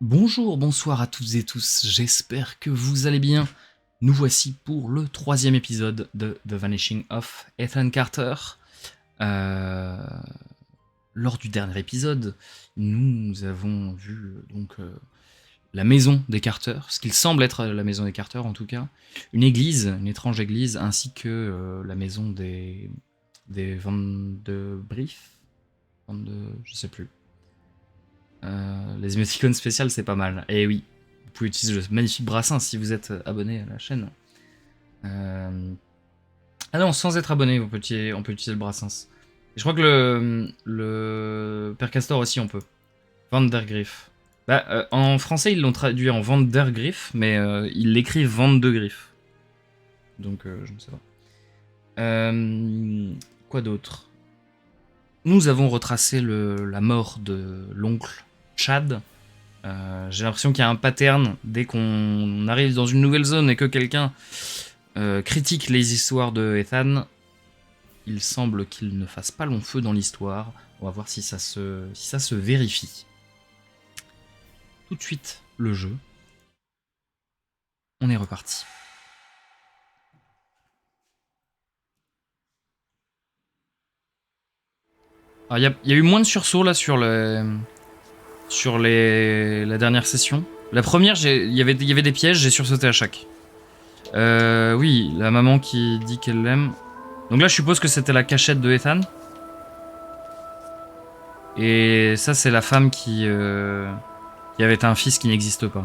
Bonjour, bonsoir à toutes et tous, j'espère que vous allez bien. Nous voici pour le troisième épisode de The Vanishing of Ethan Carter. Euh, Lors du dernier épisode, nous avons vu la maison des Carter, ce qu'il semble être la maison des Carter en tout cas, une église, une étrange église, ainsi que la maison des Van de Brief, je sais plus. Les émoticônes spéciales, c'est pas mal. Et oui, vous pouvez utiliser le magnifique brassin si vous êtes abonné à la chaîne. Ah non, sans être abonné, on peut utiliser le brassin. Et je crois que le Père Castor aussi, on peut. Vandergriff. Bah, en français, ils l'ont traduit en Vandergriff, mais ils l'écrivent Vandegriff. Donc, je ne sais pas. Quoi d'autre? Nous avons retracé la mort de l'oncle Chad. J'ai l'impression qu'il y a un pattern dès qu'on arrive dans une nouvelle zone et que quelqu'un critique les histoires de Ethan. Il semble qu'il ne fasse pas long feu dans l'histoire. On va voir si ça se vérifie. Tout de suite, le jeu. On est reparti. Il y a eu moins de sursauts là sur la dernière session. La première, il y avait des pièges, j'ai sursauté à chaque. Oui, la maman qui dit qu'elle l'aime. Donc là, je suppose que c'était la cachette de Ethan. Et ça, c'est la femme qui avait un fils qui n'existe pas.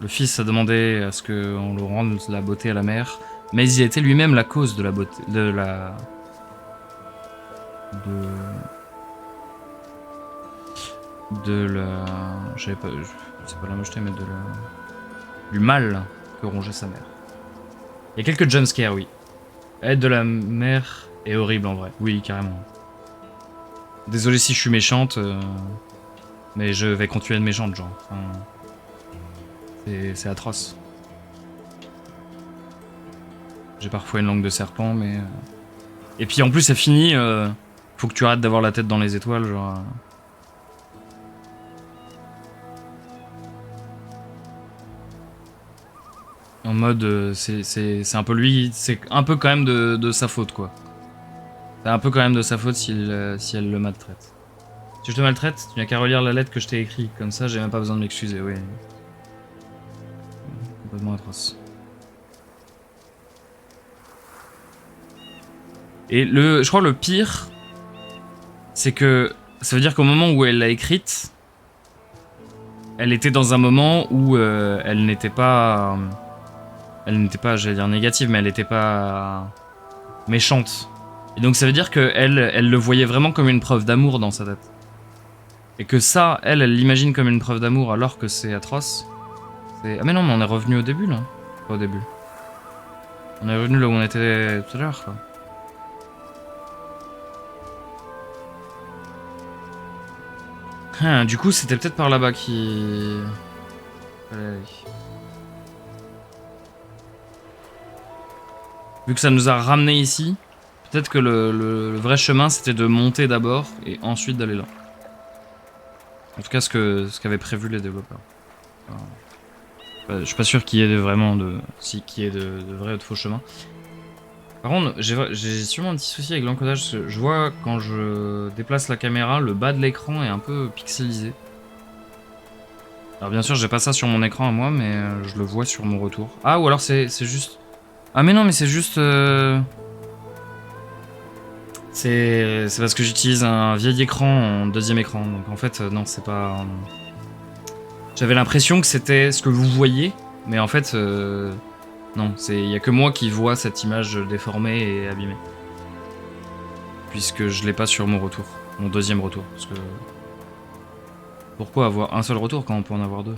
Le fils a demandé à ce qu'on le rende la beauté à la mère, mais il était lui-même la cause de la beauté, de la, j'avais pas, c'est pas la mocheté, mais du mal que rongeait sa mère. Il y a quelques jumpscares, oui. L'aide de la mère est horrible en vrai. Oui, carrément. Désolé si je suis méchante, mais je vais continuer de méchante, genre. Enfin, c'est atroce. J'ai parfois une langue de serpent, mais... Et puis en plus, c'est fini. Faut que tu arrêtes d'avoir la tête dans les étoiles, genre... En mode, c'est un peu lui... C'est un peu quand même de sa faute, quoi. C'est un peu quand même de sa faute si elle le maltraite. Si je te maltraite, tu n'as qu'à relire la lettre que je t'ai écrite. Comme ça, j'ai même pas besoin de m'excuser, oui. Complètement atroce. Et je crois le pire, c'est que ça veut dire qu'au moment où elle l'a écrite, elle était dans un moment où elle n'était pas, j'allais dire négative, mais elle n'était pas méchante. Et donc ça veut dire que elle le voyait vraiment comme une preuve d'amour dans sa tête. Et que ça, elle l'imagine comme une preuve d'amour alors que c'est atroce. Ah mais non, mais on est revenu au début là. Pas au début. On est revenu là où on était tout à l'heure, quoi. Du coup, c'était peut-être par là-bas qui... Vu que ça nous a ramené ici, peut-être que le vrai chemin c'était de monter d'abord et ensuite d'aller là. En tout cas, ce qu'avaient prévu les développeurs. Je suis pas sûr qu'il y ait vraiment qu'il y ait de vrais ou de faux chemins. Par contre, j'ai sûrement un petit souci avec l'encodage. Je vois quand je déplace la caméra, le bas de l'écran est un peu pixelisé. Alors bien sûr, j'ai pas ça sur mon écran à moi, mais je le vois sur mon retour. Ah, ou alors c'est juste... Ah mais non, mais c'est juste... C'est parce que j'utilise un vieil écran en deuxième écran. Donc en fait, non, c'est pas... J'avais l'impression que c'était ce que vous voyez, mais en fait, non. Il y a que moi qui vois cette image déformée et abîmée. Puisque je l'ai pas sur mon retour. Mon deuxième retour. Parce que... Pourquoi avoir un seul retour quand on peut en avoir deux?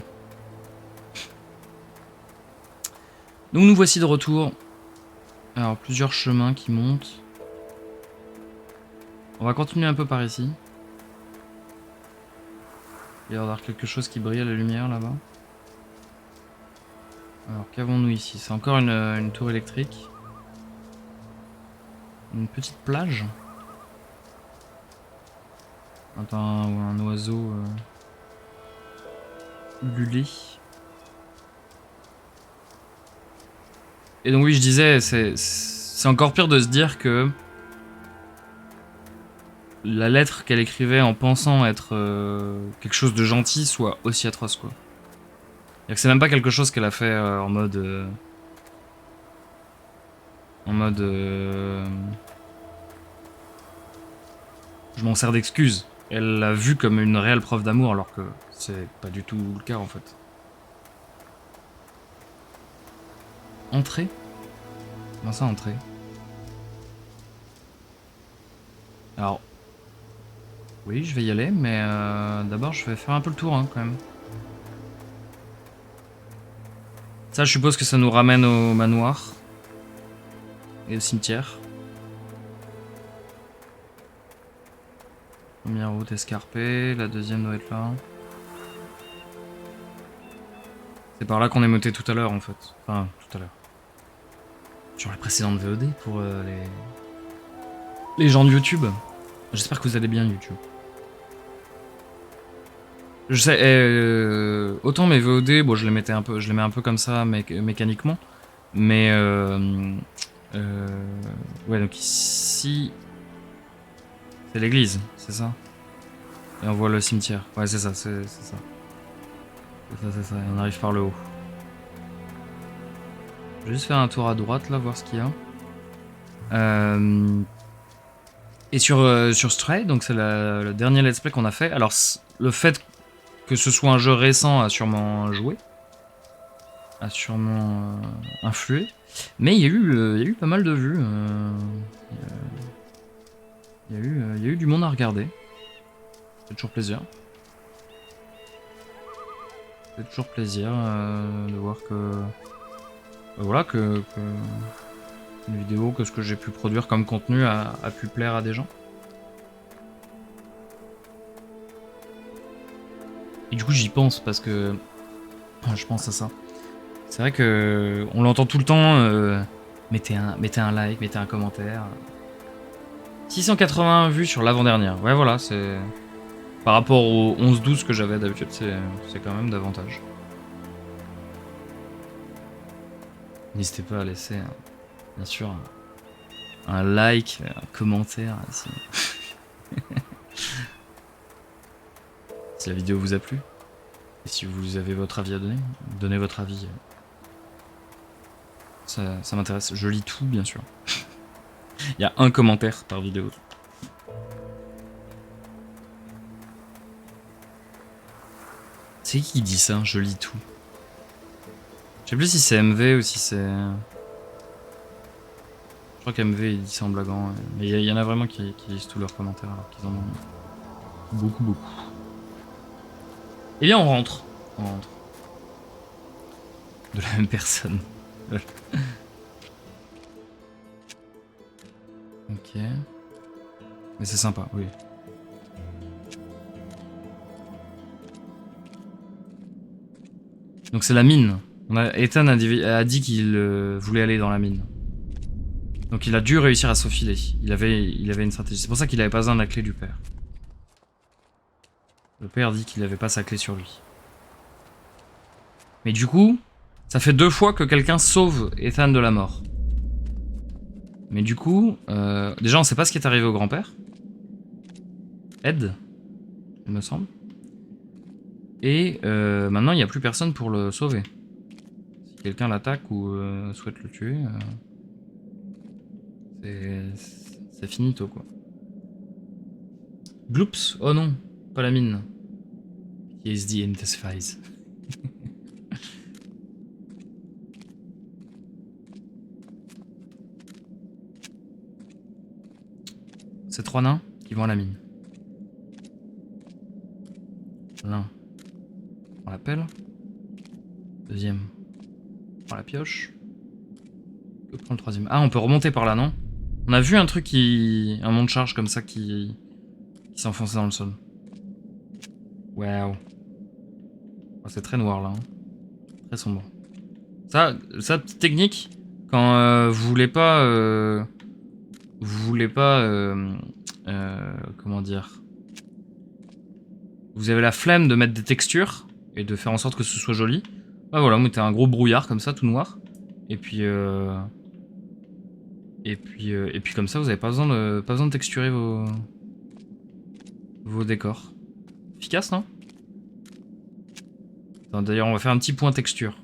Donc nous voici de retour. Alors, plusieurs chemins qui montent. On va continuer un peu par ici. Il va y avoir quelque chose qui brille à la lumière là-bas. Alors, qu'avons-nous ici? C'est encore une tour électrique. Une petite plage. Attends, un oiseau... Lulé. Et donc oui, je disais, c'est encore pire de se dire que la lettre qu'elle écrivait en pensant être quelque chose de gentil soit aussi atroce, quoi. C'est même pas quelque chose qu'elle a fait en mode... je m'en sers d'excuse. Elle l'a vu comme une réelle preuve d'amour, alors que c'est pas du tout le cas, en fait. Entrée? Comment ça, entrée? Alors... Oui, je vais y aller, mais d'abord, je vais faire un peu le tour, hein, quand même. Ça, je suppose que ça nous ramène au manoir. Et au cimetière. Première route escarpée, la deuxième doit être là. C'est par là qu'on est monté tout à l'heure, en fait. Enfin, tout à l'heure. Sur la précédente VOD pour les gens de YouTube. J'espère que vous allez bien, YouTube. Je sais, autant mes VOD, bon, je les mets un peu comme ça mécaniquement, mais ouais, donc ici, c'est l'église, c'est ça. Et on voit le cimetière. Ouais, c'est ça, c'est ça. C'est ça. Et on arrive par le haut. Je vais juste faire un tour à droite là, voir ce qu'il y a. Et sur Stray, donc c'est le dernier let's play qu'on a fait. Alors le fait que ce soit un jeu récent a sûrement joué, a sûrement influé, mais il y a eu pas mal de vues. Il y a eu du monde à regarder. C'est toujours plaisir. C'est toujours plaisir de voir que voilà que une vidéo, que ce que j'ai pu produire comme contenu a pu plaire à des gens. Et du coup j'y pense parce que je pense à ça. C'est vrai que on l'entend tout le temps. Mettez un like, mettez un commentaire. 680 vues sur l'avant-dernière. Ouais, voilà, c'est par rapport aux 11-12 que j'avais d'habitude, c'est quand même davantage. N'hésitez pas à laisser, bien sûr, un like, un commentaire si, si la vidéo vous a plu. Et si vous avez votre avis à donner, donnez votre avis. Ça m'intéresse. Je lis tout, bien sûr. Il y a un commentaire par vidéo. C'est qui dit ça? Je lis tout. Je sais plus si c'est MV ou si c'est... Je crois qu'MV il dit ça en blaguant. Mais il y en a vraiment qui lisent tous leurs commentaires alors qu'ils en ont beaucoup. Eh bien on rentre. On rentre. De la même personne. Ok. Mais c'est sympa, oui. Donc c'est la mine. Ethan a dit qu'il voulait aller dans la mine. Donc il a dû réussir à se faufiler. Il avait une stratégie. C'est pour ça qu'il avait pas besoin de la clé du père. Le père dit qu'il avait pas sa clé sur lui. Mais du coup, ça fait 2 fois que quelqu'un sauve Ethan de la mort. Mais du coup, déjà on sait pas ce qui est arrivé au grand-père. Ed, il me semble. Et maintenant il n'y a plus personne pour le sauver. Si quelqu'un l'attaque ou souhaite le tuer, c'est finito quoi. Gloops, oh non, pas la mine. PSD intensifies. C'est 3 nains qui vont à la mine. L'un, on l'appelle. Deuxième, on prend la pioche. Que prend le troisième? Ah, on peut remonter par là, non? On a vu un truc un monte charge comme ça qui s'enfonçait dans le sol. Waouh. Oh, c'est très noir là. Hein. Très sombre. Ça, petite technique, quand vous voulez pas... comment dire? Vous avez la flemme de mettre des textures, et de faire en sorte que ce soit joli. Ah voilà, vous mettez un gros brouillard comme ça, tout noir. Et puis comme ça, vous avez pas besoin de texturer vos décors. Efficace, non? D'ailleurs, on va faire un petit point texture.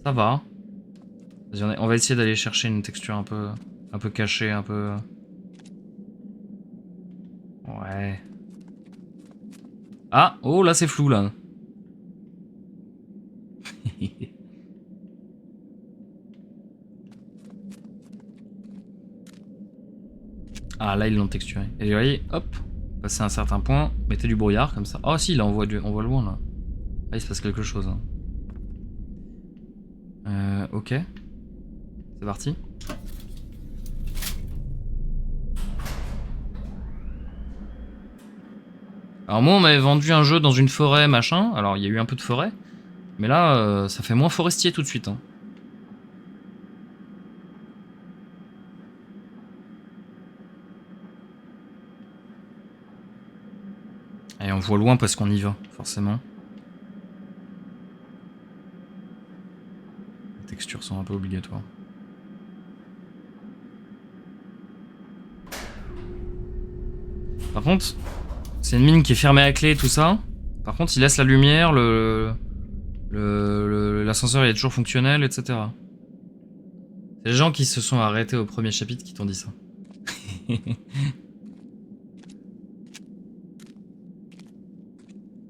Ça va. On va essayer d'aller chercher une texture un peu cachée, un peu... Ouais. Ah, oh là c'est flou là. Ah là ils l'ont texturé. Et vous voyez, hop, passer à un certain point, mettez du brouillard comme ça. Oh si, là on voit loin là. Là il se passe quelque chose. Hein. Ok. C'est parti. Alors moi on m'avait vendu un jeu dans une forêt machin, alors il y a eu un peu de forêt, mais là ça fait moins forestier tout de suite. Hein. Et on voit loin parce qu'on y va, forcément. Les textures sont un peu obligatoires. Par contre, c'est une mine qui est fermée à clé, tout ça. Par contre, il laisse la lumière, l'ascenseur il est toujours fonctionnel, etc. C'est les gens qui se sont arrêtés au premier chapitre qui t'ont dit ça.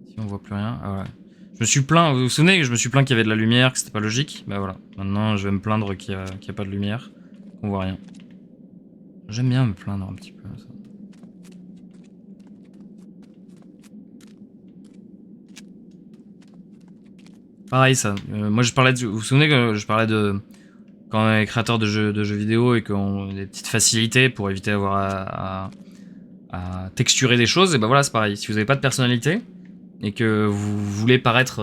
Si on voit plus rien, ah ouais. Je me suis plaint, vous vous souvenez que je me suis plaint qu'il y avait de la lumière, que c'était pas logique? Bah voilà, maintenant je vais me plaindre qu'il y a pas de lumière, qu'on voit rien. J'aime bien me plaindre un petit peu. Ça. Pareil ça, moi je parlais de... Vous vous souvenez que je parlais de... Quand on est créateur de jeux vidéo et qu'on a des petites facilités pour éviter d'avoir à texturer des choses, et ben voilà c'est pareil, si vous n'avez pas de personnalité, et que vous voulez paraître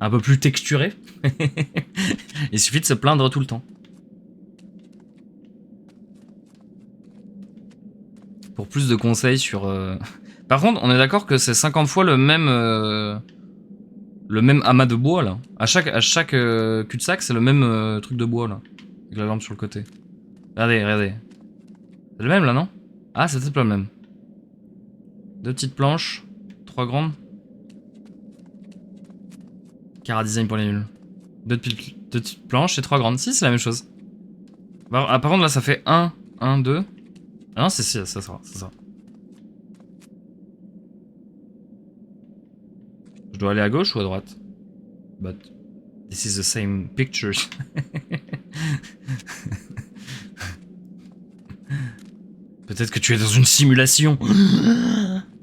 un peu plus texturé, il suffit de se plaindre tout le temps. Pour plus de conseils sur... Par contre, on est d'accord que c'est 50 fois le même amas de bois, là. À chaque cul-de-sac, c'est le même truc de bois, là. Avec la lampe sur le côté. Regardez, regardez. C'est le même, là, non? Ah, c'est peut-être pas le même. 2 petites planches. 3 grandes. Cara design pour les nuls. 2 petites planches et 3 grandes. Si, c'est la même chose. Ah, par contre, là, ça fait 1, 2. Ah non, c'est ça, c'est ça. Je dois aller à gauche ou à droite? But this is the same pictures. Peut-être que tu es dans une simulation.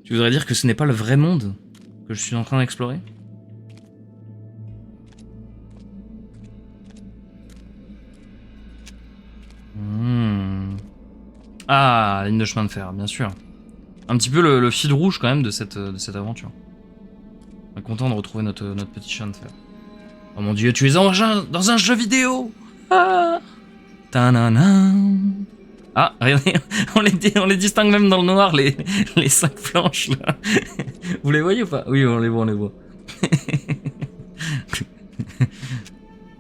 Tu voudrais dire que ce n'est pas le vrai monde que je suis en train d'explorer? Ah, ligne de chemin de fer, bien sûr. Un petit peu le fil rouge quand même de cette aventure. On est content de retrouver notre petit chemin de fer. Oh mon dieu, tu es dans un jeu vidéo. Ah, ah regardez, on les distingue même dans le noir, les 5 planches là. Vous les voyez ou pas? Oui, on les voit.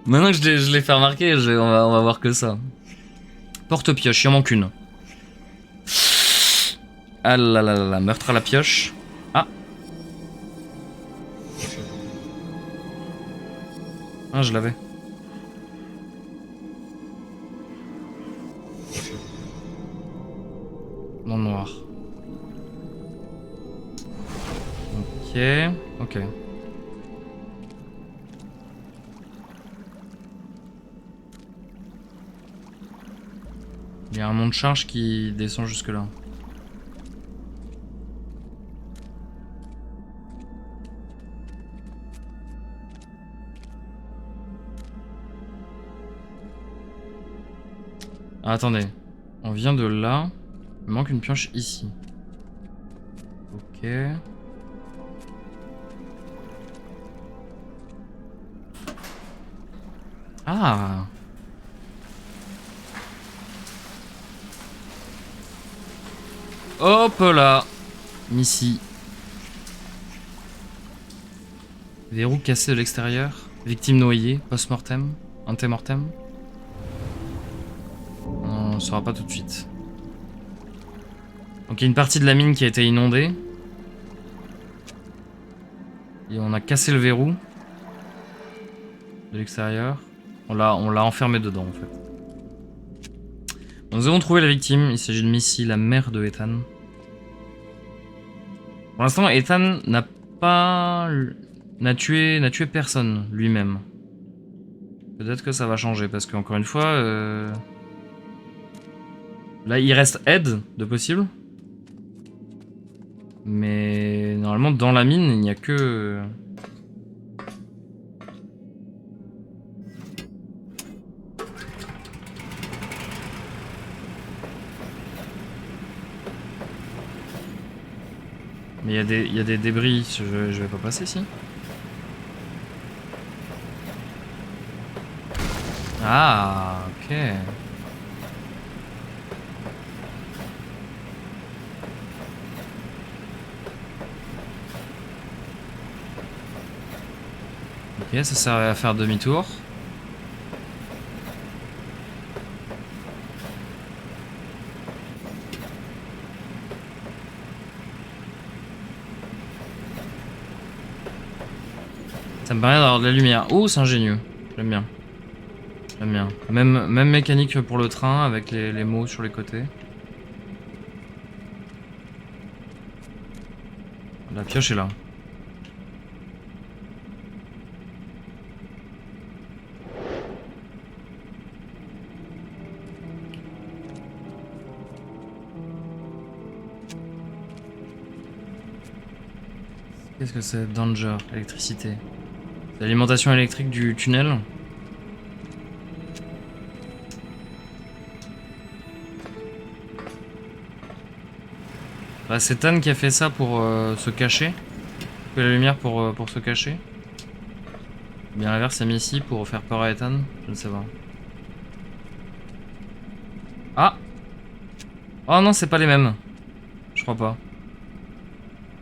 Maintenant que je l'ai fait remarquer, on va voir que ça. Porte-pioche, il en manque une. Ah là là là là, meurtre à la pioche. Ah. Ah, je l'avais. Dans le noir. Ok. Il y a un mont de charge qui descend jusque là. Ah, attendez, on vient de là. Il manque une pioche ici. Ok. Ah. Hop là. Ici. Verrou cassé de l'extérieur. Victime noyée. Post-mortem. Antemortem. On ne saura pas tout de suite. Donc il y a une partie de la mine qui a été inondée. Et on a cassé le verrou. De l'extérieur. On l'a enfermé dedans en fait. Nous avons trouvé la victime. Il s'agit de Missy, la mère de Ethan. Pour l'instant, Ethan n'a tué personne lui-même. Peut-être que ça va changer parce qu'encore une fois, là il reste Ed de possible. Mais normalement dans la mine il n'y a que... Mais il y a des débris, je vais pas passer ici. Ah, ok. Ok, ça sert à faire demi-tour. Ça me permet d'avoir de la lumière. Oh, c'est ingénieux. J'aime bien. J'aime bien. Même mécanique pour le train avec les mots sur les côtés. La pioche est là. Qu'est-ce que c'est? Danger, électricité. C'est l'alimentation électrique du tunnel. Bah, c'est Tan qui a fait ça pour se cacher. Que la lumière pour se cacher. Ou bien l'inverse, c'est Missy pour faire peur à Ethan. Je ne sais pas. Ah! Oh non, c'est pas les mêmes. Je crois pas.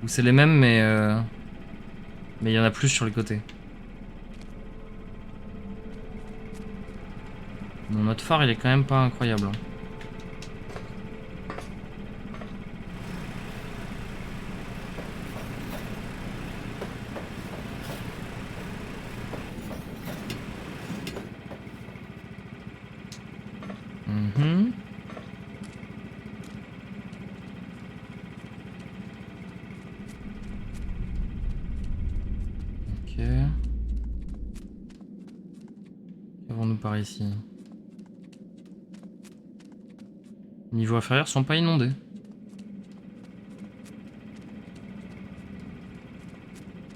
Ou c'est les mêmes, mais il y en a plus sur les côtés. Bon, notre phare, il est quand même pas incroyable. Mhm. Ok. Qu'avons-nous par ici? Les niveaux inférieurs sont pas inondés.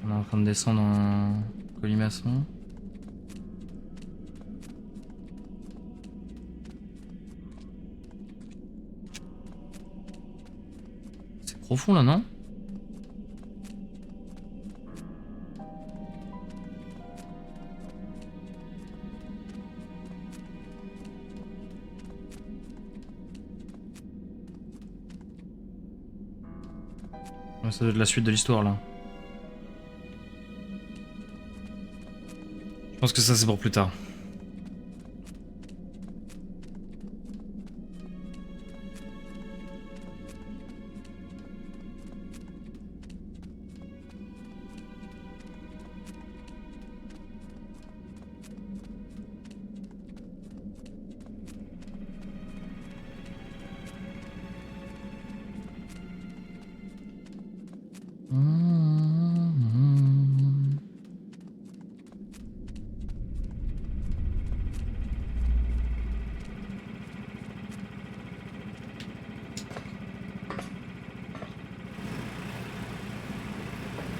On est en train de descendre en colimaçon. C'est profond là, non? Ouais, ça doit être la suite de l'histoire là. Je pense que ça c'est pour plus tard.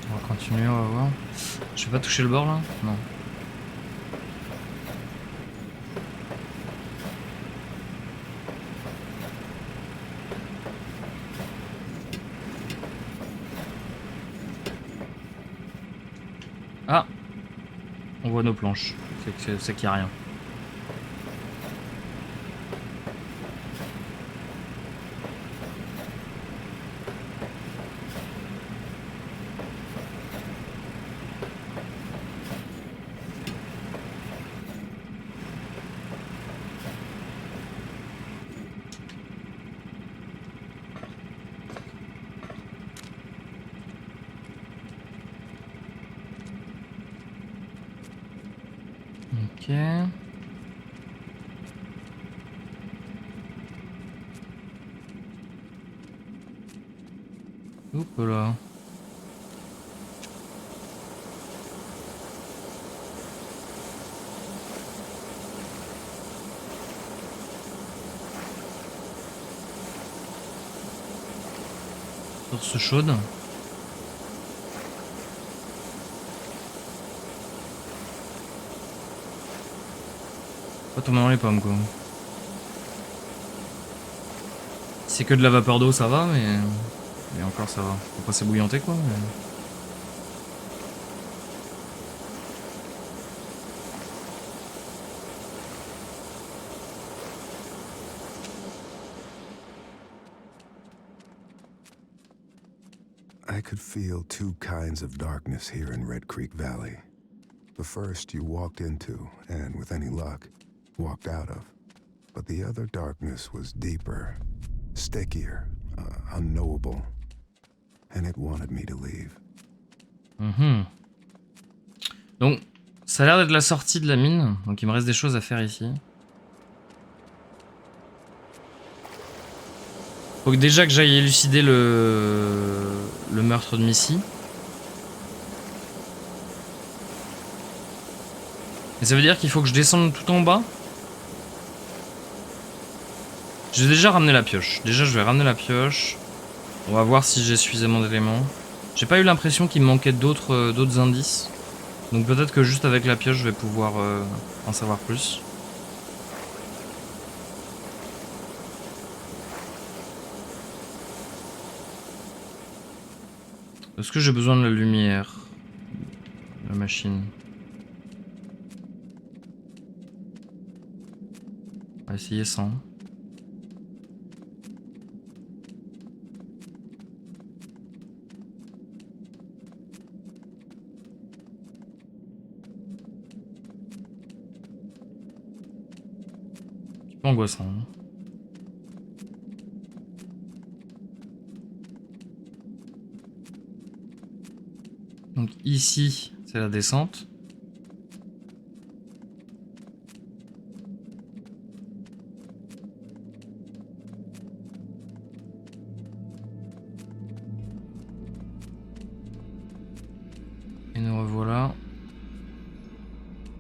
On va continuer, on va voir. Je vais pas toucher le bord là? Non. Ah! On voit nos planches. C'est qu'il n'y a rien. Ok. Hop là. Source chaude. Pas tomber dans les pommes quoi. Si c'est que de la vapeur d'eau ça va mais encore ça va. Faut pas s'ébouillanter quoi. Mais... I could feel two kinds of darkness here in Red Creek Valley. The first you walked into, and with any luck, walked out of. But the other darkness was deeper, stickier, unknowable. And it wanted me to leave. Donc, ça a l'air d'être la sortie de la mine, donc il me reste des choses à faire ici. Faut que déjà que j'aille élucider le meurtre de Missy. Et ça veut dire qu'il faut que je descende tout en bas. J'ai déjà ramené la pioche. Déjà, je vais ramener la pioche. On va voir si j'ai suffisamment d'éléments. J'ai pas eu l'impression qu'il me manquait d'autres indices. Donc peut-être que juste avec la pioche, je vais pouvoir en savoir plus. Est-ce que j'ai besoin de la lumière? La machine. On va essayer sans. Un petit peu angoissant. Hein. Donc ici, c'est la descente. Et nous revoilà.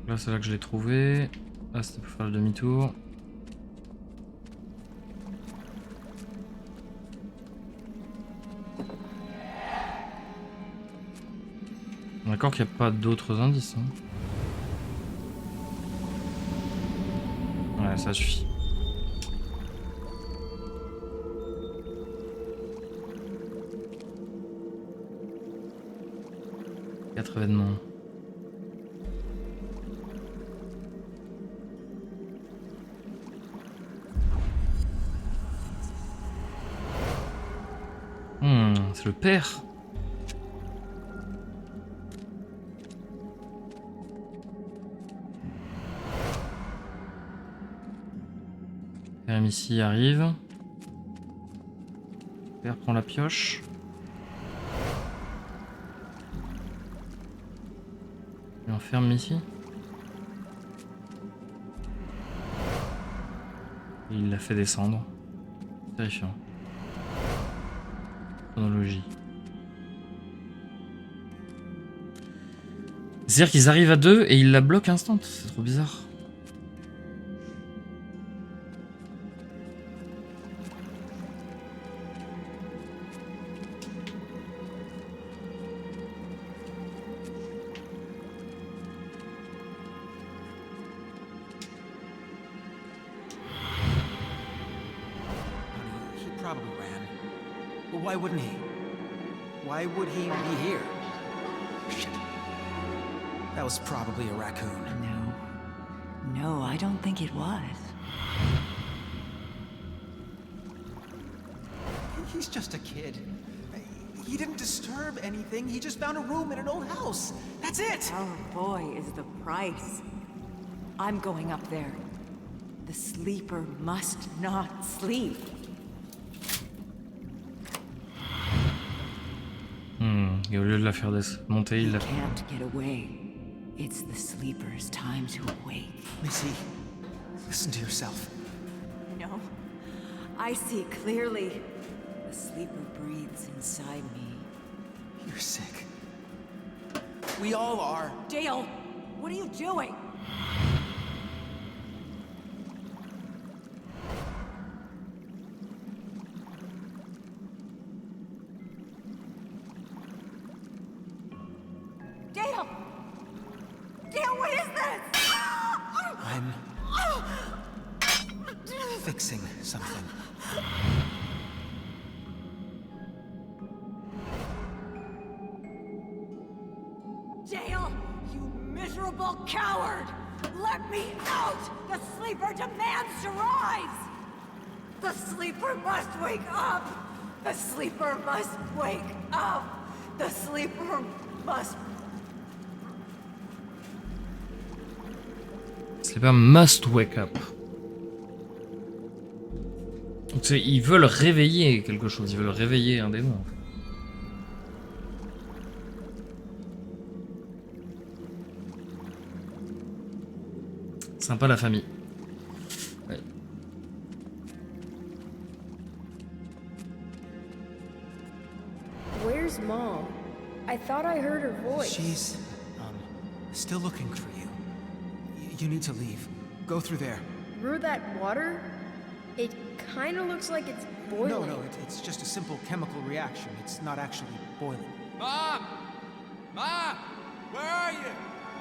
Là, c'est là que je l'ai trouvé. Là, c'était pour faire le demi-tour. D'accord qu'il n'y a pas d'autres indices. Hein. Ouais, ça suffit. Quatre événements. C'est le père. Père ici arrive. Père prend la pioche. Il enferme ici. Et il l'a fait descendre. Terrifiant. Chronologie. C'est-à-dire qu'ils arrivent à deux et ils la bloquent instant. C'est trop bizarre. Probably ran. But why wouldn't he? Why would he be here? Shit. That was probably a raccoon. No. No, I don't think it was. He's just a kid. He didn't disturb anything. He just found a room in an old house. That's it! Our boy is the price. I'm going up there. The sleeper must not sleep. Et au lieu de la faire monter, il la... Can't get away. It's the sleeper's time to awake. Missy, listen to yourself. No, I see clearly. The sleeper breathes inside me. You're sick. We all are. Dale, what are you doing? Dale! Dale, what is this? I'm fixing something. Dale, you miserable coward! Let me out! The sleeper demands to rise! The sleeper must wake up! The sleeper must wake up! The sleeper must... Sleeper must wake up. Donc ils veulent réveiller quelque chose, ils veulent réveiller un démon. Sympa la famille. Ouais. Where's Mom? I thought I heard her voice. She's, still looking for you. You need to leave. Go through there. Through that water? It kinda looks like it's boiling. No, it's just a simple chemical reaction. It's not actually boiling. Mom! Mom! Where are you?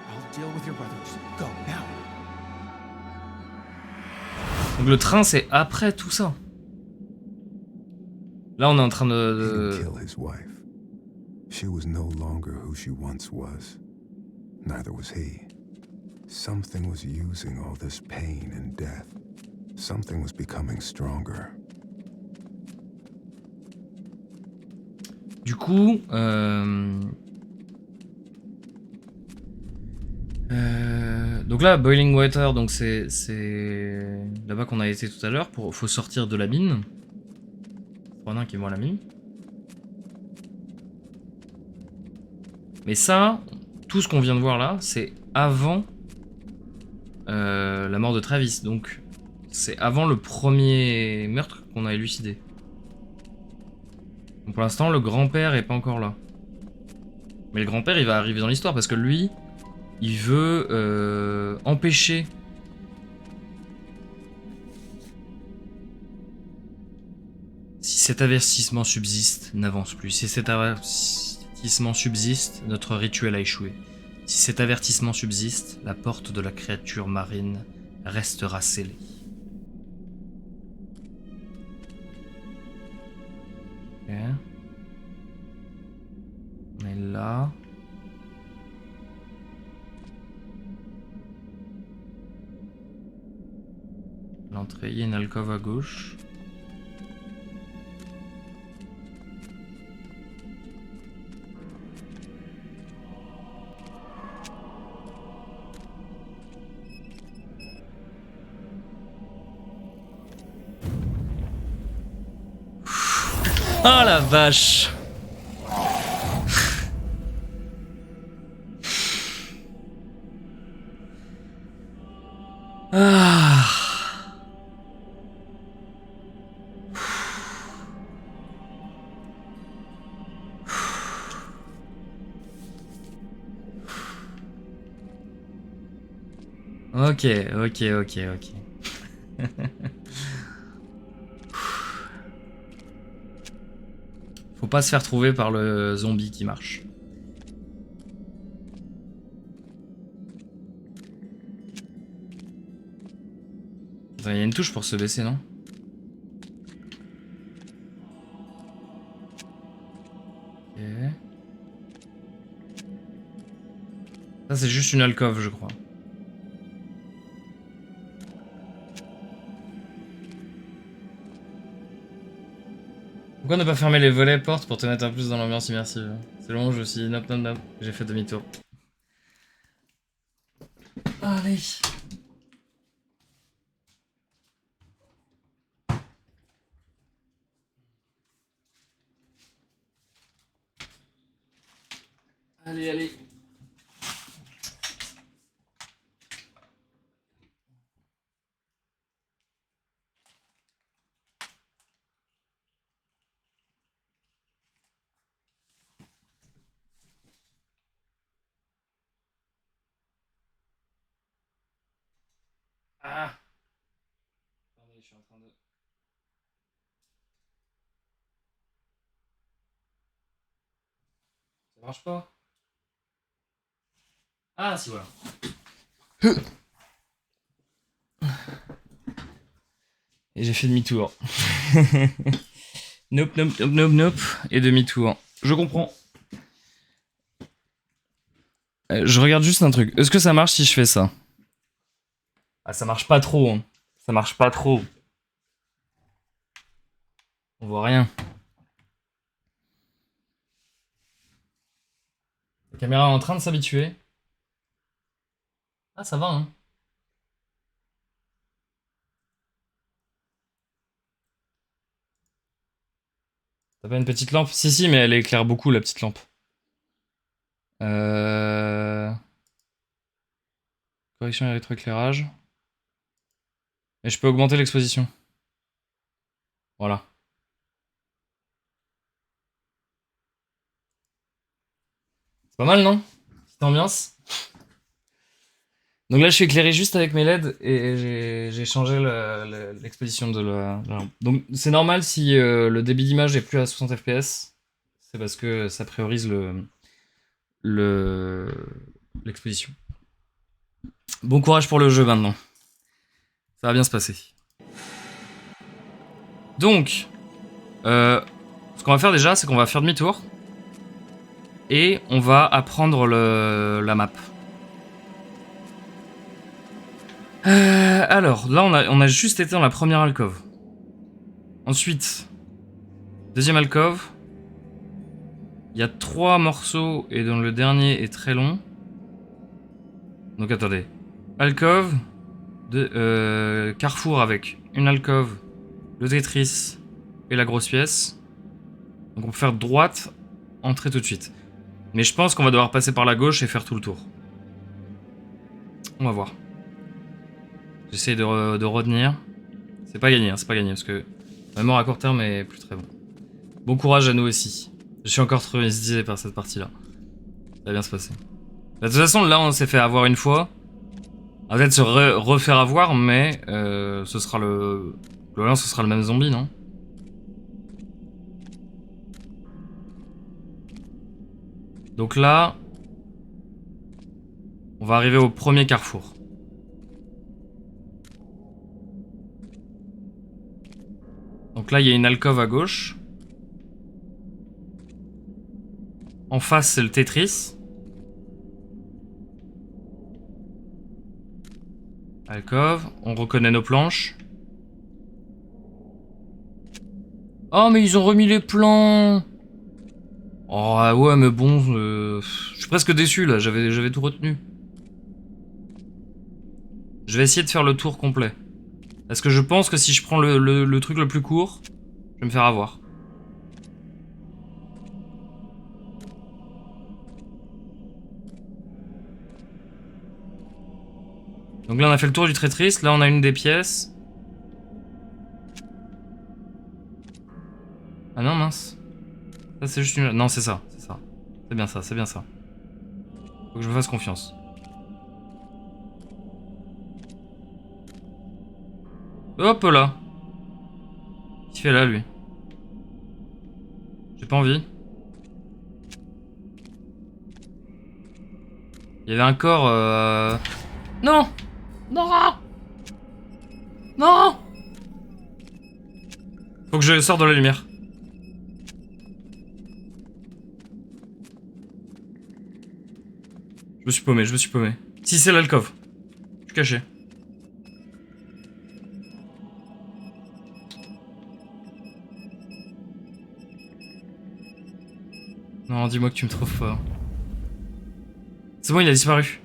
I'll deal with your brothers. Go, now. Donc le train c'est après tout ça. Là on est en train He de... didn't kill his wife. She was no longer who she once was. Neither was he. Something was using all this pain and death. Something was becoming stronger. Du coup, donc là, Boiling Water, donc c'est là-bas qu'on a été tout à l'heure. Faut sortir de la mine. Ronin qui voit la mine. Mais ça, tout ce qu'on vient de voir là, c'est avant la mort de Travis. Donc, c'est avant le premier meurtre qu'on a élucidé. Donc pour l'instant, le grand-père est pas encore là. Mais le grand-père, il va arriver dans l'histoire parce que lui, il veut empêcher... Si cet avertissement subsiste, n'avance plus. Si cet avertissement subsiste, notre rituel a échoué. Si cet avertissement subsiste, la porte de la créature marine restera scellée. Ok. On est là. L'entrée, il y a une alcôve à gauche. Oh la vache! Ah. Ok. Faut pas se faire trouver par le zombie qui marche. Il y a une touche pour se baisser, non? Ok. Ça c'est juste une alcôve, je crois. Pourquoi ne pas fermer les volets portes pour te mettre un plus dans l'ambiance immersive? C'est le moment où je me suis dit nope, j'ai fait demi-tour. Allez. Allez. Ah. Attendez, je suis en train de... Ça marche pas. Ah, si, voilà. Et j'ai fait demi-tour. Nope, nope, nope, nope, nope. Et demi-tour. Je comprends. Je regarde juste un truc. Est-ce que ça marche si je fais ça? Ah, ça marche pas trop. Hein. Ça marche pas trop. On voit rien. La caméra est en train de s'habituer. Ah, ça va, hein. T'as pas une petite lampe? Si, si, mais elle éclaire beaucoup, la petite lampe. Correction électroéclairage. Et je peux augmenter l'exposition. Voilà. C'est pas mal, non? Petite ambiance. Donc là, je suis éclairé juste avec mes LED et j'ai changé l'exposition de la lampe. Donc c'est normal si le débit d'image est plus à 60 fps. C'est parce que ça priorise l'exposition. Bon courage pour le jeu maintenant. Ça va bien se passer. Donc, ce qu'on va faire déjà, c'est qu'on va faire demi-tour. Et on va apprendre la map. Alors, là, on a juste été dans la première alcôve. Ensuite, deuxième alcôve. Il y a 3 morceaux et dont le dernier est très long. Donc attendez. Alcôve, carrefour avec une alcôve, le Tetris et la grosse pièce. Donc on peut faire droite, entrer tout de suite. Mais je pense qu'on va devoir passer par la gauche et faire tout le tour. On va voir. J'essaie de retenir. C'est pas gagné, hein, c'est pas gagné parce que ma mémoire à court terme est plus très bon. Bon courage à nous aussi. Je suis encore traumatisé par cette partie-là. Ça va bien se passer. De toute façon, là, on s'est fait avoir une fois. On va peut-être se refaire avoir, mais ce sera ce sera le même zombie, non? Donc là, on va arriver au premier carrefour. Donc là, il y a une alcôve à gauche. En face, c'est le Tetris. Alcôve, on reconnaît nos planches. Oh, mais ils ont remis les plans. Oh, ouais, mais bon, je suis presque déçu, là, j'avais tout retenu. Je vais essayer de faire le tour complet. Parce que je pense que si je prends le truc le plus court, je vais me faire avoir. Donc là, on a fait le tour du Tetris. Là, on a une des pièces. Ah non, mince. Ça, c'est juste une... Non, c'est ça, c'est ça. C'est bien ça, c'est bien ça. Faut que je me fasse confiance. Hop là. Qu'est-ce qu'il fait là, lui? J'ai pas envie. Il y avait un corps... Non! Non! Non! Faut que je sorte de la lumière. Je me suis paumé, je me suis paumé. Si, c'est l'alcôve. Je suis caché. Non, dis-moi que tu me trouves pas. C'est bon, il a disparu.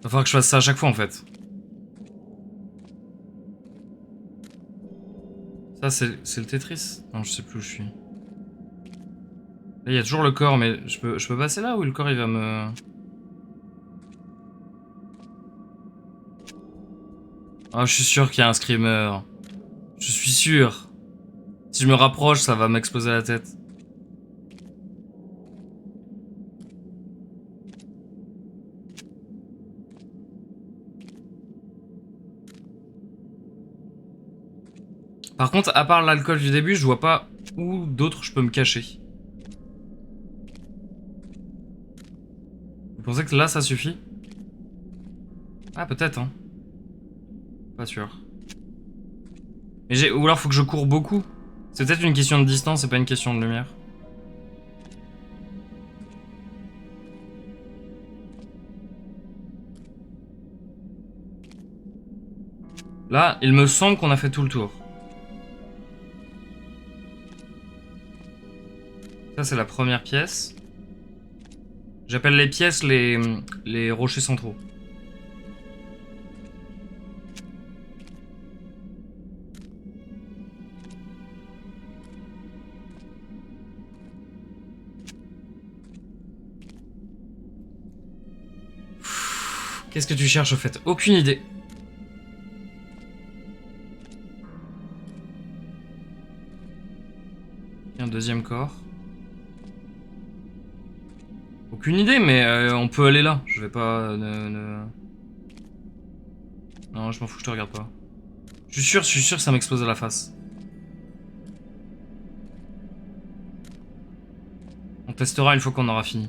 Va falloir que je fasse ça à chaque fois en fait. Ça c'est le Tetris? Non, je sais plus où je suis. Là, il y a toujours le corps, mais je peux passer là ou le corps il va me... Ah, je suis sûr qu'il y a un screamer. Je suis sûr. Si je me rapproche, ça va m'exploser la tête. Par contre, à part l'alcool du début, je vois pas où d'autres je peux me cacher. Vous pensez que là, ça suffit? Ah, peut-être, hein. Pas sûr. Mais ou alors, faut que je cours beaucoup. C'est peut-être une question de distance et pas une question de lumière. Là, il me semble qu'on a fait tout le tour. Ça, c'est la première pièce. J'appelle les pièces les rochers centraux. Qu'est-ce que tu cherches au fait? Aucune idée. Il y a un deuxième corps. Aucune idée, mais on peut aller là. Je vais pas... Non, je m'en fous, je te regarde pas. Je suis sûr que ça m'explose à la face. On testera une fois qu'on aura fini.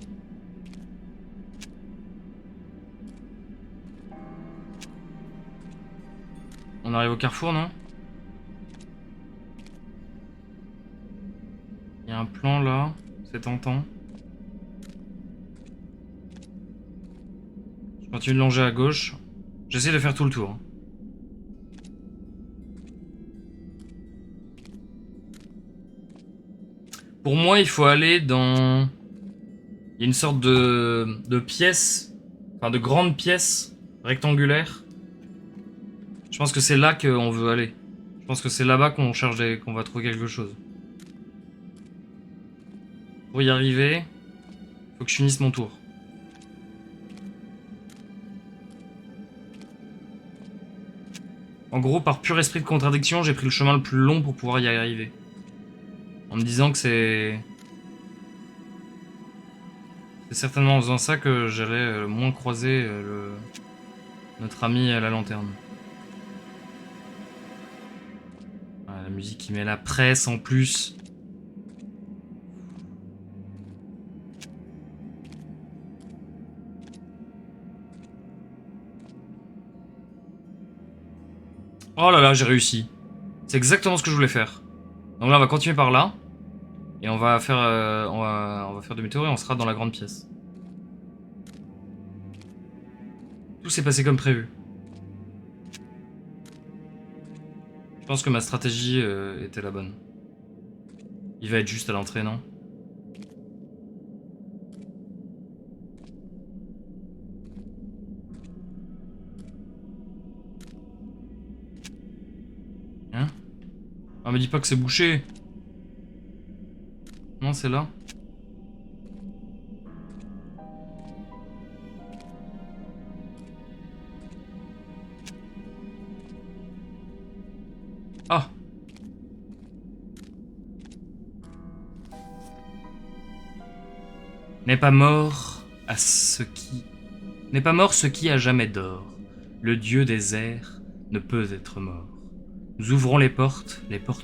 On arrive au carrefour, non? Il y a un plan là, c'est tentant. Je continue de longer à gauche. J'essaie de faire tout le tour. Pour moi, il faut aller dans... Il y a une sorte de pièce, enfin de grande pièce rectangulaire. Je pense que c'est là qu'on veut aller. Je pense que c'est là-bas qu'on cherche qu'on va trouver quelque chose. Pour y arriver, faut que je finisse mon tour. En gros, par pur esprit de contradiction, j'ai pris le chemin le plus long pour pouvoir y arriver. En me disant que c'est certainement en faisant ça que j'allais moins croiser notre ami à la lanterne. Ah, la musique qui met la presse en plus. Oh là là, j'ai réussi. C'est exactement ce que je voulais faire. Donc là, on va continuer par là. Et on va faire, on va faire demi-tour et on sera dans la grande pièce. Tout s'est passé comme prévu. Je pense que ma stratégie était la bonne. Il va être juste à l'entrée, non? Hein? Ah, me dis pas que c'est bouché. Non, c'est là. Ah! N'est pas mort à ce qui... N'est pas mort ce qui a jamais dort. Le dieu des airs ne peut être mort. Nous ouvrons les portes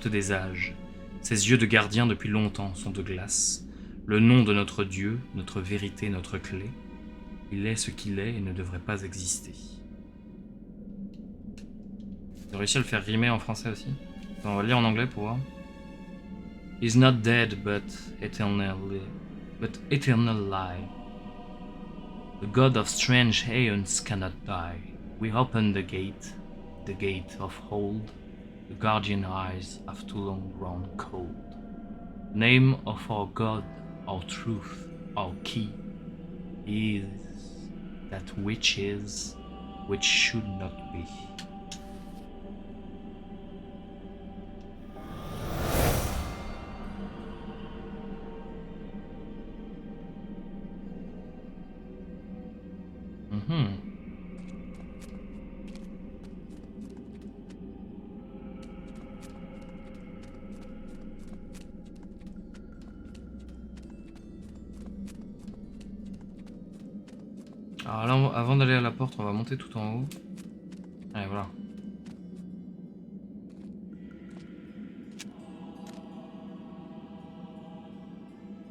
des âges. Ses yeux de gardien depuis longtemps sont de glace. Le nom de notre Dieu, notre vérité, notre clé. Il est ce qu'il est et ne devrait pas exister. J'ai réussi à le faire rimer en français aussi. On va lire en anglais pour voir. He's not dead but eternal lie. The god of strange aeons cannot die. We open the gate of hold. The guardian eyes have too long grown cold. Name of our God, our truth, our key, is that which is, which should not be. Alors là, avant d'aller à la porte, on va monter tout en haut. Allez, voilà.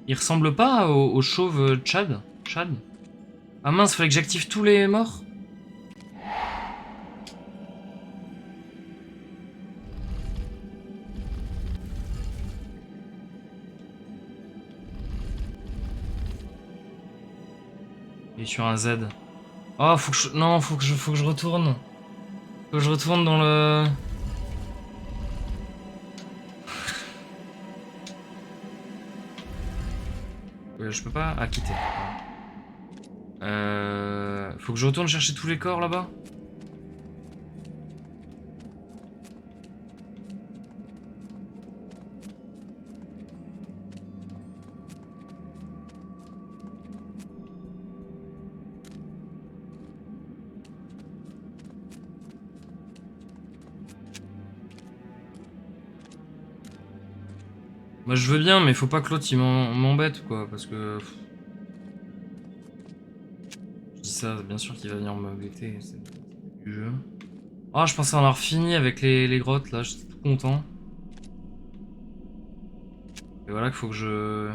Il ressemble pas au chauve Chad? Ah mince, fallait que j'active tous les morts? Il est sur un Z. Oh, faut que je... Non, faut que je retourne. Faut que je retourne dans le... Je peux pas... Ah, quitter. Faut que je retourne chercher tous les corps là-bas. Moi je veux bien, mais faut pas que l'autre il m'embête quoi, parce que... Je dis ça, bien sûr qu'il va venir m'embêter, c'est du jeu. Oh, je pensais en avoir fini avec les grottes là, j'étais tout content. Et voilà qu'il faut que je...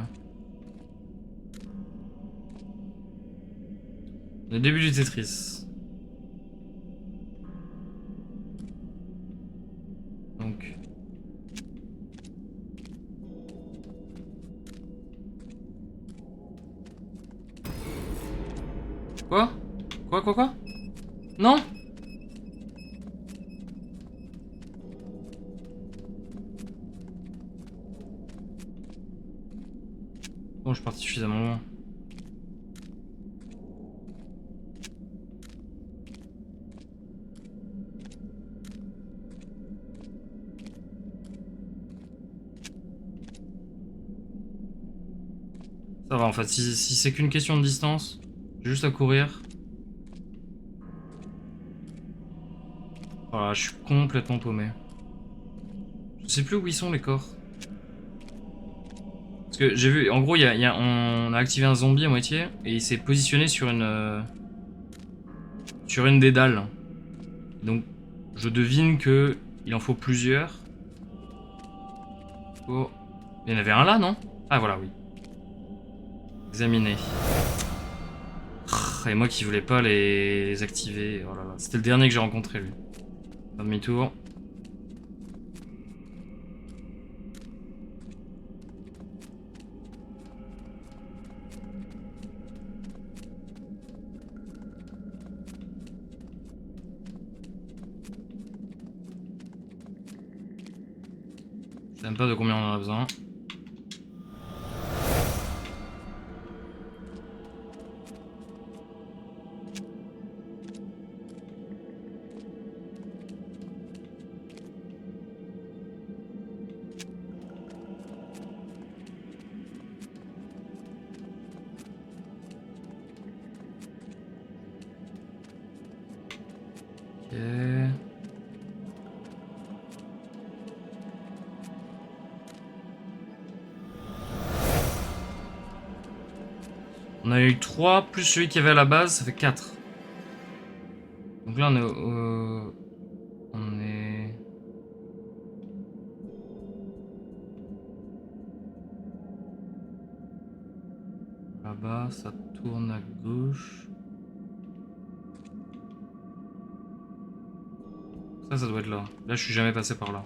Le début du Tetris. Donc... Quoi? Quoi? Non? Bon, je suis parti suffisamment loin. Ça va en fait, si c'est qu'une question de distance, j'ai juste à courir. Voilà, je suis complètement paumé. Je sais plus où ils sont les corps. Parce que j'ai vu, en gros, on a activé un zombie à moitié et il s'est positionné sur une des dalles. Donc, je devine que il en faut plusieurs. Oh, il y en avait un là, non? Ah voilà, oui. Examiner. Et moi qui voulais pas les activer. Oh là là, c'était le dernier que j'ai rencontré lui. Demi-tour. Je sais même pas de combien on en a besoin. Ok. On a eu 3 plus celui qui avait à la base, ça fait 4. Donc là on est... Là-bas, ça tourne à gauche. Ça doit être là. Là, je suis jamais passé par là.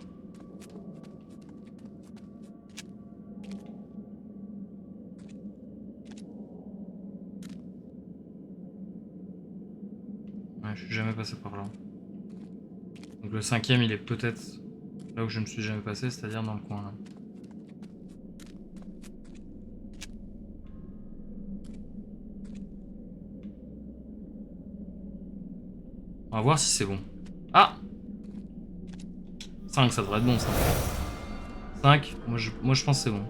Ouais, je suis jamais passé par là. Donc le 5ème, il est peut-être là où je ne suis jamais passé, c'est-à-dire dans le coin là. On va voir si c'est bon. Ah! 5, ça devrait être bon ça. 5, moi je pense que c'est bon.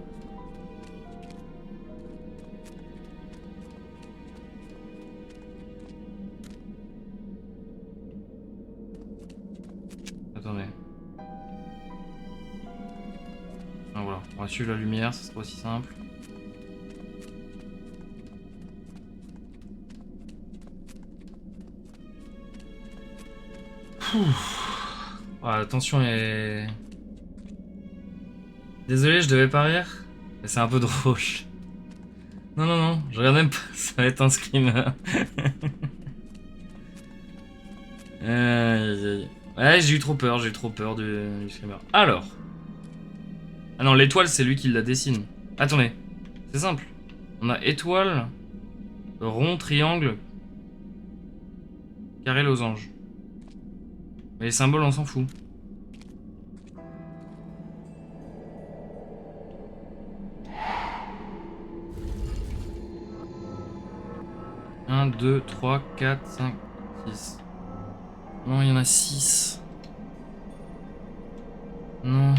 Attendez. Ah voilà, on va suivre la lumière, ça sera aussi simple. Ah, la tension est... Désolé, je devais pas rire, mais c'est un peu drôle. Non, non, non, je regarde même pas, ça va être un screamer. Aïe, aïe, aïe. Ouais, j'ai eu trop peur du screamer. Alors. Ah non, l'étoile, c'est lui qui la dessine. Attendez, c'est simple. On a étoile, rond, triangle, carré, losange. Mais les symboles, on s'en fout. Un, 2, 3, 4, 5, 6. Non, il y en a 6. Non.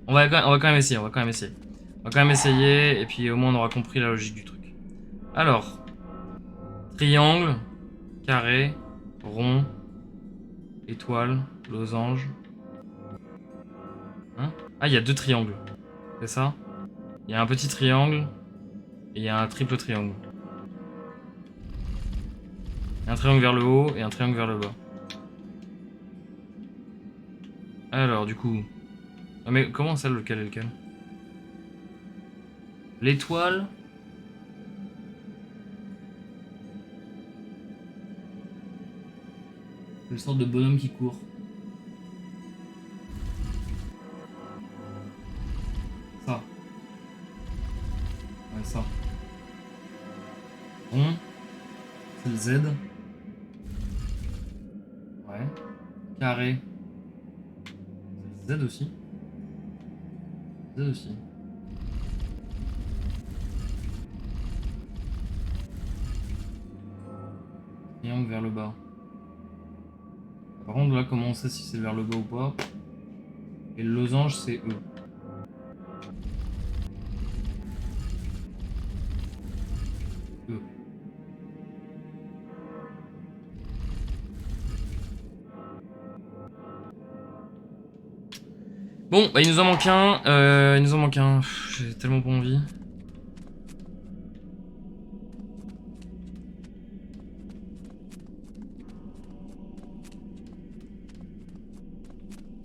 On va quand même essayer, on va quand même essayer, et puis au moins on aura compris la logique du truc. Alors, triangle, carré, rond, étoile, losange. Hein? Ah, il y a 2 triangles, c'est ça? Il y a un petit triangle, et il y a un triple triangle. Il y a un triangle vers le haut, et un triangle vers le bas. Alors, du coup... Ah mais comment ça, lequel est lequel? L'étoile... C'est une sorte de bonhomme qui court. Ça. Ouais, ça. Rond. C'est le Z. Ouais. Carré. C'est le Z aussi. Z aussi. Triangle vers le bas. Par contre, là, comment on sait si c'est vers le bas ou pas? Et le losange, c'est E. E. Bon, bah, il nous en manque un. J'ai tellement pas envie.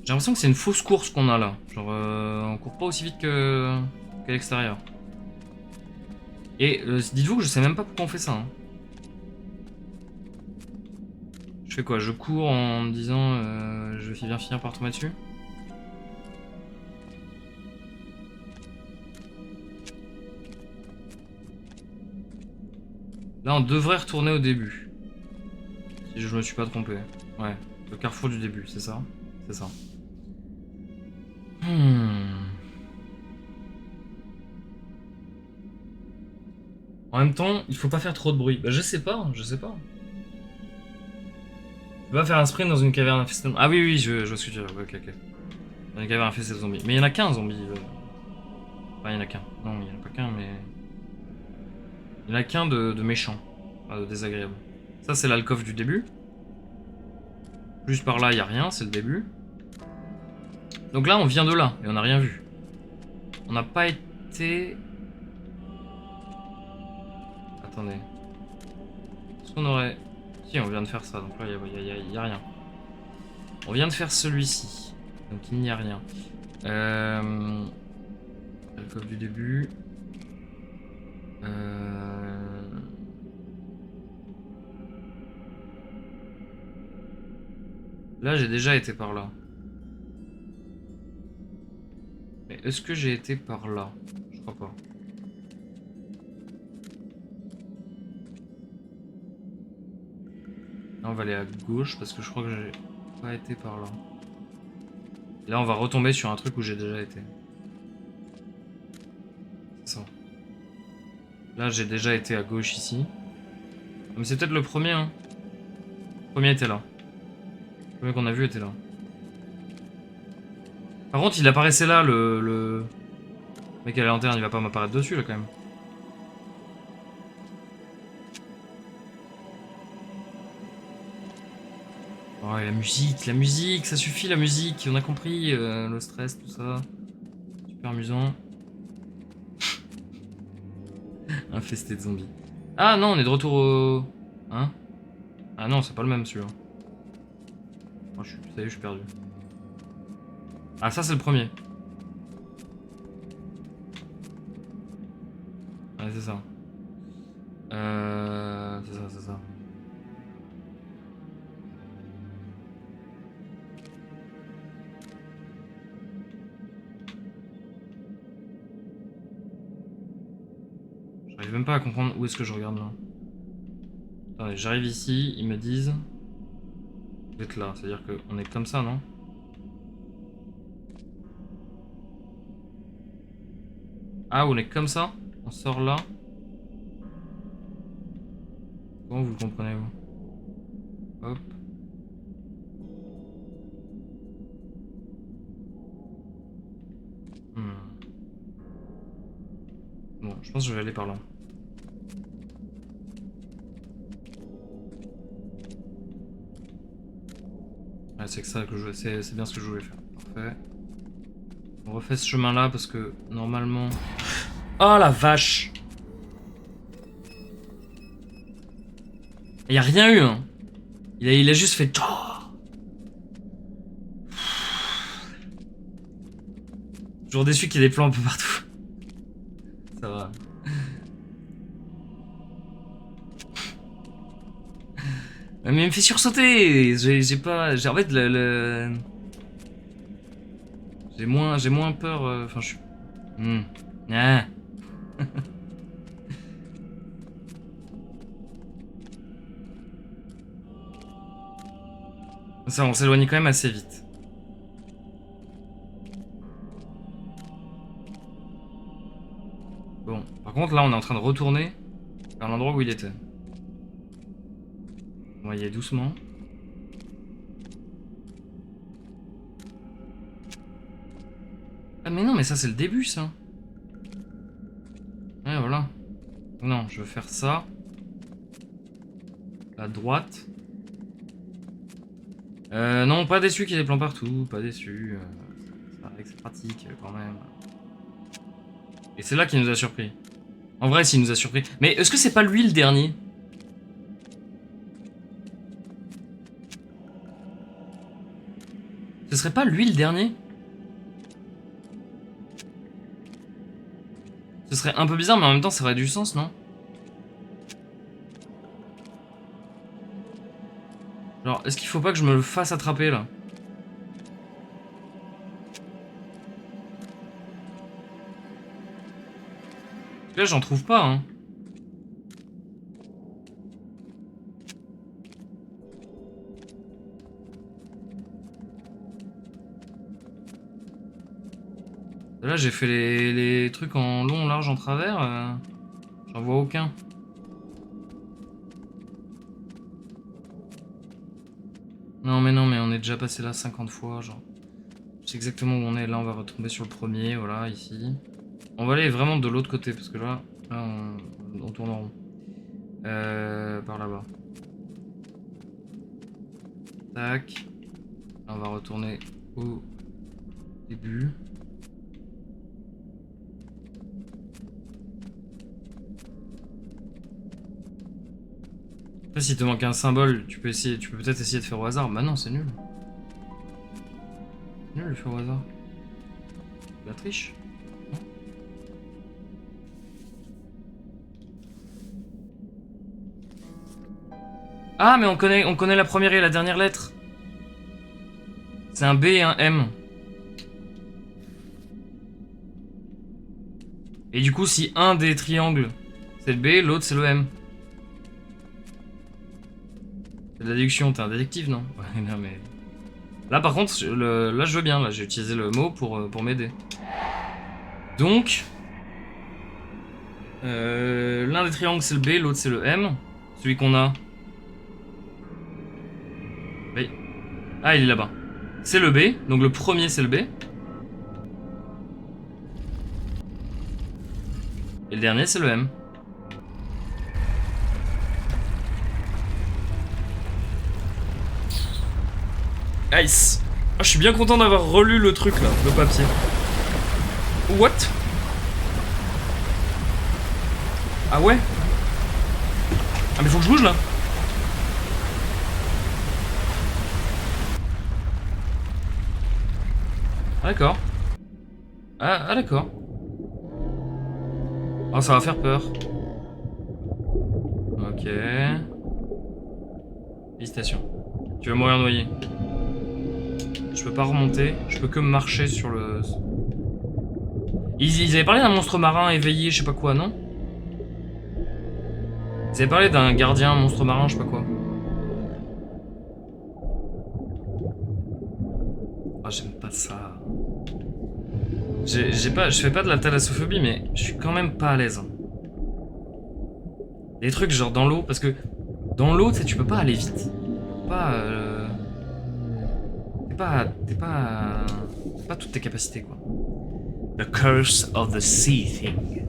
J'ai l'impression que c'est une fausse course qu'on a là. Genre, on court pas aussi vite qu'à l'extérieur. Et dites-vous que je sais même pas pourquoi on fait ça. Hein. Je fais quoi? Je cours en me disant je vais bien finir par tomber dessus? Là, on devrait retourner au début. Si je me suis pas trompé. Ouais, le carrefour du début, c'est ça? C'est ça. En même temps, il faut pas faire trop de bruit. Bah, je sais pas. Je peux pas faire un sprint dans une caverne infestée de... Ah oui, je vois ce que tu veux dire. Ok. Dans une caverne infestée de zombies. Mais il y en a qu'un zombie. Enfin, il y en a qu'un. Non, il y en a pas qu'un, mais... Il y en a qu'un de méchant. Enfin, de désagréable. Ça, c'est l'alcôve du début. Plus par là, il y a rien, c'est le début. Donc là, on vient de là, et on n'a rien vu. On n'a pas été... Attendez. Est-ce qu'on aurait... Si, on vient de faire ça, donc là, il n'y a rien. On vient de faire celui-ci, donc il n'y a rien. L'alcôve du début. Là, j'ai déjà été par là. Mais est-ce que j'ai été par là? Je crois pas. Là, on va aller à gauche parce que je crois que j'ai pas été par là. Et là, on va retomber sur un truc où j'ai déjà été. C'est ça. Là, j'ai déjà été à gauche ici. Mais c'est peut-être le premier, hein. Le premier était là. Le premier qu'on a vu était là. Par contre, il apparaissait là, le mec à la lanterne, il va pas m'apparaître dessus, là, quand même. Oh, et la musique, ça suffit, la musique, on a compris, le stress, tout ça. Super amusant. Un Infesté de zombies. Ah non, on est de retour au... Hein? Ah non, c'est pas le même celui-là. Moi, ça y est, je suis perdu. Ah, ça, c'est le premier. Ouais, c'est ça. C'est ça. J'arrive même pas à comprendre où est-ce que je regarde là. Attendez, j'arrive ici, ils me disent... Vous êtes là, c'est-à-dire qu'on est comme ça, non? Ah, on est comme ça? On sort là? Comment vous le comprenez, vous? Hop. Bon, je pense que je vais aller par là. Ouais, c'est que ça que je... c'est bien ce que je voulais faire. Parfait. On refait ce chemin-là parce que normalement... Oh la vache! Il y a rien eu, hein. Il a juste fait... Toujours déçu qu'il y ait des plans un peu partout. Ça va. Mais il me fait sursauter. J'ai pas... En fait, j'ai moins peur... Enfin, je suis... Ah. Ça, on s'éloigne quand même assez vite. Bon, par contre, là, on est en train de retourner vers l'endroit où il était. On va y aller doucement. Ah mais non, mais ça c'est le début, ça. Ouais, voilà. Non, je veux faire ça. À droite. Non, pas déçu qu'il y ait des plans partout. Pas déçu. C'est pratique quand même. Et c'est là qu'il nous a surpris. En vrai, s'il nous a surpris. Mais est-ce que c'est pas lui le dernier? Ce serait pas lui le dernier? Ce serait un peu bizarre, mais en même temps, ça aurait du sens, non? Genre, est-ce qu'il faut pas que je me le fasse attraper, là? Parce que là, j'en trouve pas, hein. Là, j'ai fait les trucs en long, large, en travers. J'en vois aucun. Non, mais on est déjà passé là 50 fois, genre. Je sais exactement où on est. Là, on va retomber sur le premier, voilà, ici. On va aller vraiment de l'autre côté, parce que là on tourne en rond. Par là-bas. Tac. Là, on va retourner au début. Après, s'il te manque un symbole, tu peux peut-être essayer de faire au hasard. Bah non, c'est nul. Nul de faire au hasard. La triche. Non. Ah, mais on connaît la première et la dernière lettre. C'est un B et un M. Et du coup, si un des triangles c'est le B, l'autre c'est le M. C'est de la déduction, t'es un détective, non? Ouais, non mais... Là par contre, là je veux bien, là j'ai utilisé le mot pour m'aider. Donc... l'un des triangles c'est le B, l'autre c'est le M. Celui qu'on a... Oui. Ah, il est là-bas. C'est le B, donc le premier c'est le B. Et le dernier c'est le M. Nice. Ah, je suis bien content d'avoir relu le truc là, le papier. What? Ah ouais? Ah mais faut que je bouge là. Ah d'accord. Ah d'accord. Ah ça va faire peur. Ok. Félicitations. Tu vas mourir noyé. Je peux pas remonter, je peux que marcher sur le... Ils avaient parlé d'un monstre marin éveillé, je sais pas quoi, non? Ils avaient parlé d'un gardien monstre marin, je sais pas quoi. Ah, j'aime pas ça. Je fais pas de la thalassophobie, mais je suis quand même pas à l'aise. Des trucs genre dans l'eau, parce que dans l'eau, tu sais, tu peux pas aller vite. T'es pas toutes tes capacités, quoi. The Curse of the Sea Thing.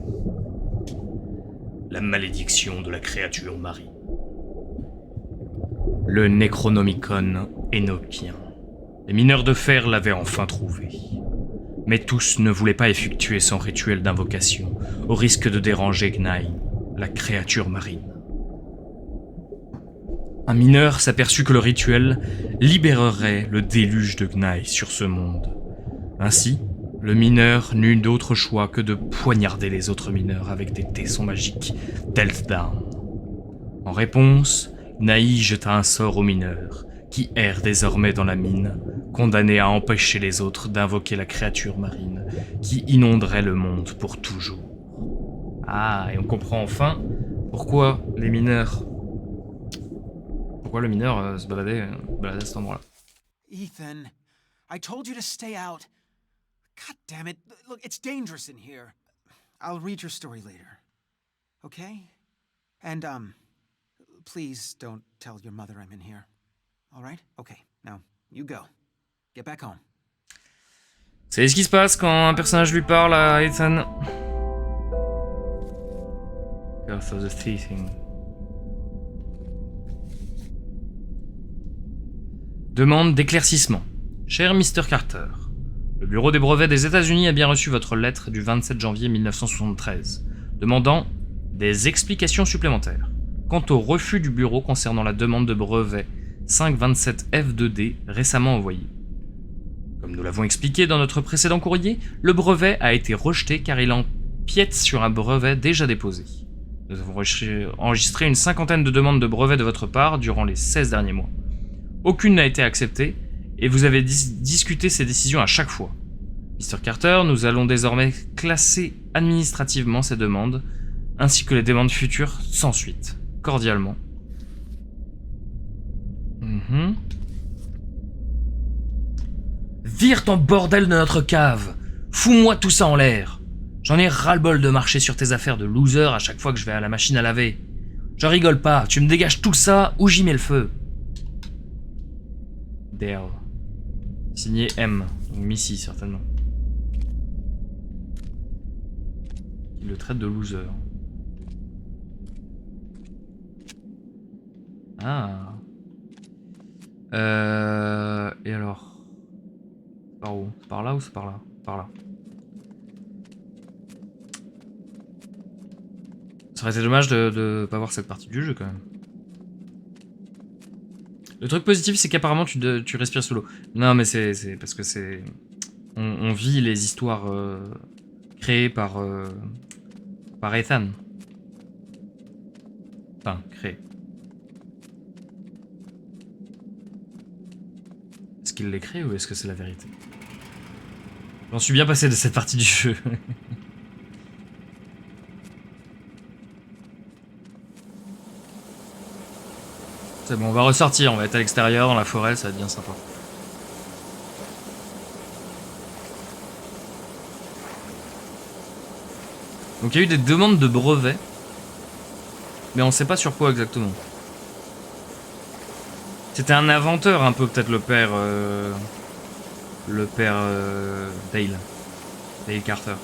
La malédiction de la créature marine. Le Necronomicon énopien. Les mineurs de fer l'avaient enfin trouvé. Mais tous ne voulaient pas effectuer son rituel d'invocation, au risque de déranger Gnai, la créature marine. Un mineur s'aperçut que le rituel libérerait le déluge de Gnai sur ce monde. Ainsi, le mineur n'eut d'autre choix que de poignarder les autres mineurs avec des tessons magiques d'Elthdown. En réponse, Gnai jeta un sort aux mineurs, qui errent désormais dans la mine, condamnés à empêcher les autres d'invoquer la créature marine, qui inonderait le monde pour toujours. Ah, et on comprend enfin pourquoi les mineurs... Pourquoi le mineur se baladait à cet endroit-là. Ethan, I told you to stay out. God damn it. Look, it's dangerous in here. I'll read your story later. Okay? And, please don't tell your mother I'm in here. All right? Okay, now, you go. Get back home. C'est ce qui se passe quand un personnage lui parle à Ethan. Curse of the Sea Thing. Demande d'éclaircissement. Cher Mr. Carter, le Bureau des brevets des États-Unis a bien reçu votre lettre du 27 janvier 1973, demandant des explications supplémentaires quant au refus du bureau concernant la demande de brevet 527F2D récemment envoyée. Comme nous l'avons expliqué dans notre précédent courrier, le brevet a été rejeté car il empiète sur un brevet déjà déposé. Nous avons enregistré une 50aine de demandes de brevets de votre part durant les 16 derniers mois. Aucune n'a été acceptée, et vous avez discuté ces décisions à chaque fois. Mr. Carter, nous allons désormais classer administrativement ces demandes, ainsi que les demandes futures sans suite. Cordialement. Vire ton bordel de notre cave. Fous-moi tout ça en l'air. J'en ai ras-le-bol de marcher sur tes affaires de loser à chaque fois que je vais à la machine à laver. Je rigole pas, tu me dégages tout ça ou j'y mets le feu. Dale. Signé M. Donc Missy, certainement. Il le traite de loser. Ah. Et alors? Par où? C'est par là ou c'est par là? Par là. Ça aurait été dommage de pas voir cette partie du jeu quand même. Le truc positif, c'est qu'apparemment tu respires sous l'eau. Non, mais c'est parce que c'est... On vit les histoires créées par Ethan. Enfin, créées. Est-ce qu'il les crée ou est-ce que c'est la vérité? J'en suis bien passé de cette partie du jeu. C'est bon, on va ressortir, on va être à l'extérieur, dans la forêt, ça va être bien sympa. Donc il y a eu des demandes de brevets, mais on sait pas sur quoi exactement. C'était un inventeur un peu, peut-être le père Dale Carter.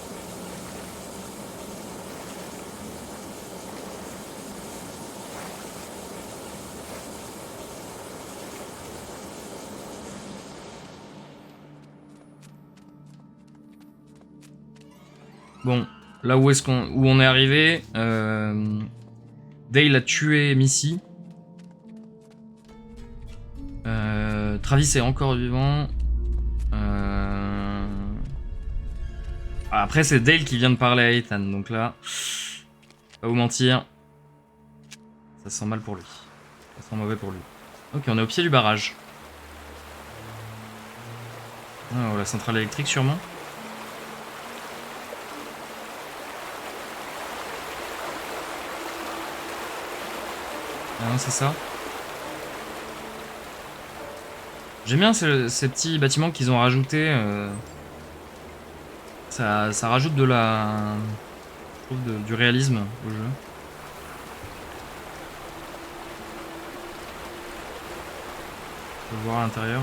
Bon, là où on est arrivé, Dale a tué Missy. Travis est encore vivant. Après, c'est Dale qui vient de parler à Ethan, donc là, pas vous mentir, ça sent mal pour lui. Ça sent mauvais pour lui. Ok, on est au pied du barrage. Oh, la centrale électrique sûrement. Ah non, c'est ça. J'aime bien ces petits bâtiments qu'ils ont rajoutés. Ça rajoute de la... je trouve du réalisme au jeu. On peut voir à l'intérieur.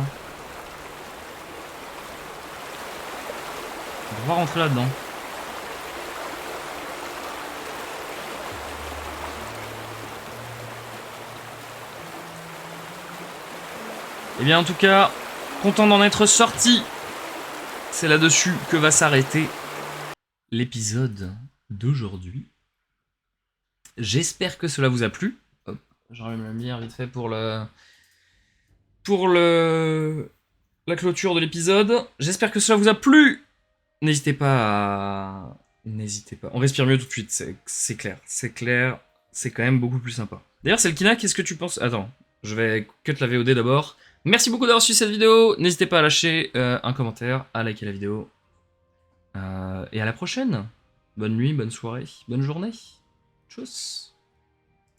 On peut pas rentrer là-dedans. Eh bien en tout cas, content d'en être sorti. C'est là-dessus que va s'arrêter l'épisode d'aujourd'hui. J'espère que cela vous a plu. Hop, je rallume la lumière vite fait pour la clôture de l'épisode. J'espère que cela vous a plu. N'hésitez pas. On respire mieux tout de suite, c'est clair. C'est clair, c'est quand même beaucoup plus sympa. D'ailleurs, Selkina, qu'est-ce que tu penses? Attends, je vais cut la VOD d'abord. Merci beaucoup d'avoir suivi cette vidéo. N'hésitez pas à lâcher un commentaire, à liker la vidéo. Et à la prochaine. Bonne nuit, bonne soirée, bonne journée. Tchuss.